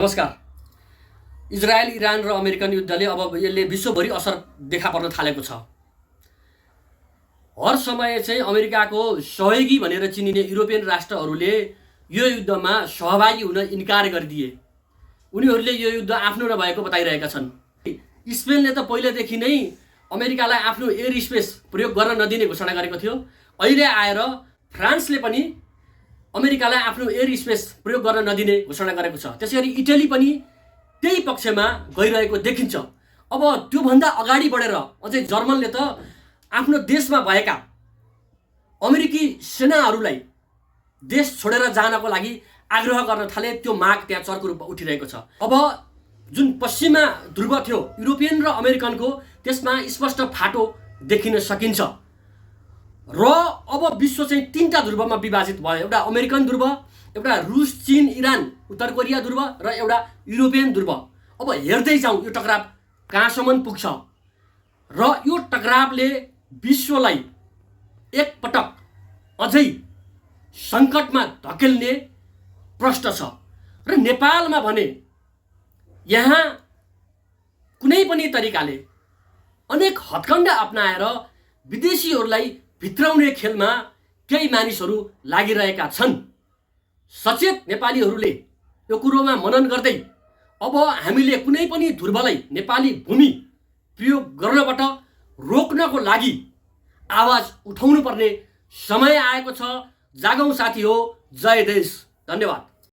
नमस्कार। Israel, Iran र American युद्धले अब यसले विश्वभरि असर देखा पर्न थालेको छ। हर समय चाहिँ अमेरिकाको सहयोगी भनेर चिनिने युरोपियन राष्ट्रहरूले यो युद्धमा सहभागी हुन इन्कार गरिदिए। उनीहरूले यो युद्ध आफ्नो नभएको बताइरहेका छन्। स्पेनले त पहिलेदेखि नै अमेरिकालाई आफ्नो एयर स्पेस प्रयोग गर्न नदिने घोषणा गरेको थियो। अहिले आएर फ्रान्सले पनि अमेरिकालाई आफ्नो एयर स्पेस प्रयोग गर्न नदिने घोषणा गरेको छ। त्यसैगरी इटली पनि त्यही पक्षमा गइरहेको देखिन्छ। अब त्योभन्दा अगाडि बढेर अझै जर्मनले त आफ्नो देशमा भएका अमेरिकी सेनाहरूलाई देश छोडेर जानको लागि आग्रह गर्न थाले। त्यो माग त्यहाँ चर्को रूपमा उठिरहेको छ। अब जुन पश्चिमा ध्रुव थियो युरोपियन र अमेरिकनको, त्यसमा स्पष्ट फाटो देखिन सकिन्छ र अब विश्व चाहिँ तीनटा ध्रुवमा विभाजित भयो। एउटा अमेरिकन ध्रुव, एउटा रुस, चीन, इरान, उत्तर कोरिया ध्रुव र एउटा युरोपियन ध्रुव। अब हेर्दै जाउँ यो टकराव कहाँसम्म पुग्छ र यो टकरावले विश्वलाई एकपटक अझै सङ्कटमा धकेल्ने प्रश्न छ। र नेपालमा भने यहाँ कुनै पनि तरिकाले अनेक हत्कण्डा अपनाएर विदेशीहरूलाई भित्राउने खेलमा केही मानिसहरू लागिरहेका छन्। सचेत नेपालीहरूले यो कुरोमा मनन गर्दै अब हामीले कुनै पनि ध्रुवलाई नेपाली भूमि प्रयोग गर्नबाट रोक्नको लागि आवाज उठाउनु पर्ने समय आएको छ। जागौँ साथी हो। जय देश। धन्यवाद।